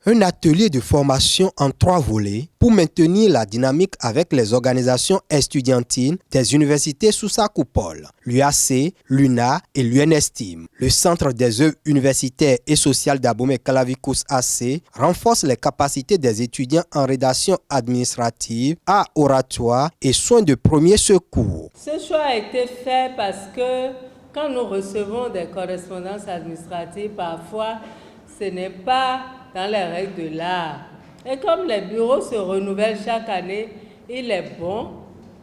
Un atelier de formation en 3 volets pour maintenir la dynamique avec les organisations estudiantines des universités sous sa coupole, l'UAC, l'UNA et l'UNESTIM. Le Centre des œuvres universitaires et sociales d'Abomey Calavi-Cous AC renforce les capacités des étudiants en rédaction administrative, art oratoire et soins de premier secours. Ce choix a été fait parce que quand nous recevons des correspondances administratives, parfois ce n'est pas dans les règles de l'art. Et comme les bureaux se renouvellent chaque année, il est bon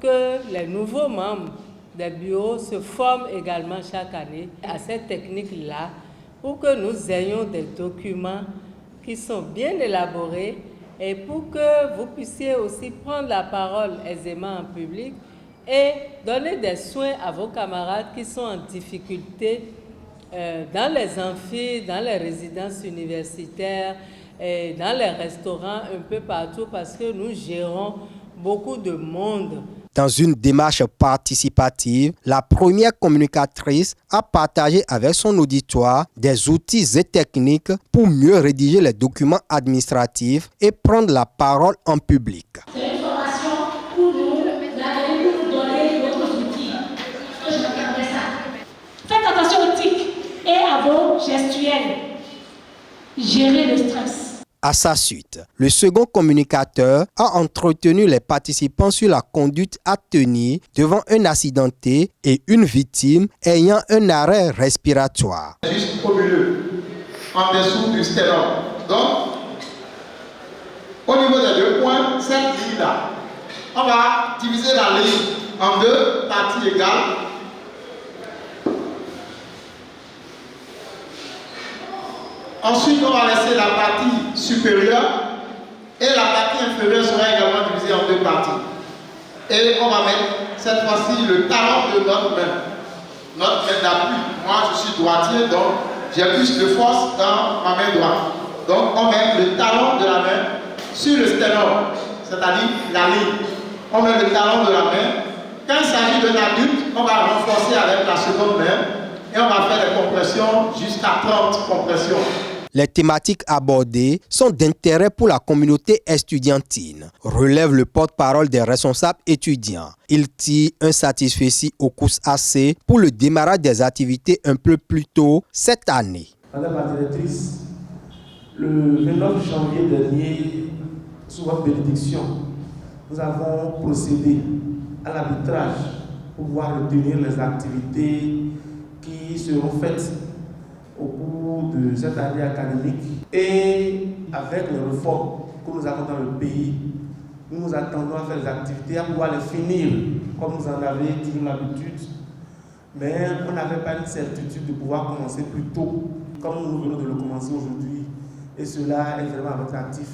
que les nouveaux membres des bureaux se forment également chaque année à cette technique-là pour que nous ayons des documents qui sont bien élaborés et pour que vous puissiez aussi prendre la parole aisément en public et donner des soins à vos camarades qui sont en difficulté dans les amphis, dans les résidences universitaires, et dans les restaurants, un peu partout, parce que nous gérons beaucoup de monde. Dans une démarche participative, la première communicatrice a partagé avec son auditoire des outils et techniques pour mieux rédiger les documents administratifs et prendre la parole en public. C'est une formation pour nous, pour nous donner d'autres outils. Je regarderai ça. Faites attention aux tics et à vos gestuels. Gérer le stress. À sa suite, le second communicateur a entretenu les participants sur la conduite à tenir devant un accidenté et une victime ayant un arrêt respiratoire. Juste au milieu, en dessous du sténum. Donc, au niveau des 2 points, cette ligne-là, on va diviser la ligne en 2 parties égales. Ensuite, on va laisser la partie supérieure et la partie inférieure sera également divisée en 2 parties. Et on va mettre cette fois-ci le talon de notre main d'appui. Moi, je suis droitier, donc j'ai plus de force dans ma main droite. Donc, on met le talon de la main sur le sténum, c'est-à-dire la ligne. On met le talon de la main. Quand il s'agit d'un adulte, on va renforcer avec la seconde main et on va faire des compressions jusqu'à 30 compressions. Les thématiques abordées sont d'intérêt pour la communauté estudiantine, relève le porte-parole des responsables étudiants. Il tire un satisfecit au COUS AC pour le démarrage des activités un peu plus tôt cette année. Madame la directrice, le 29 janvier dernier, sous votre bénédiction, nous avons procédé à l'arbitrage pour pouvoir retenir les activités qui seront faites au cours de cette année académique. Et avec les réformes que nous avons dans le pays, nous nous attendons à faire les activités, à pouvoir les finir comme nous en avions toujours l'habitude. Mais on n'avait pas une certitude de pouvoir commencer plus tôt, comme nous venons de le commencer aujourd'hui. Et cela est vraiment à votre actif.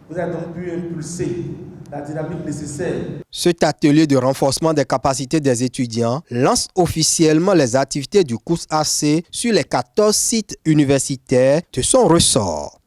Vous avez donc pu impulser la dynamique nécessaire. Cet atelier de renforcement des capacités des étudiants lance officiellement les activités du COUS AC sur les 14 sites universitaires de son ressort.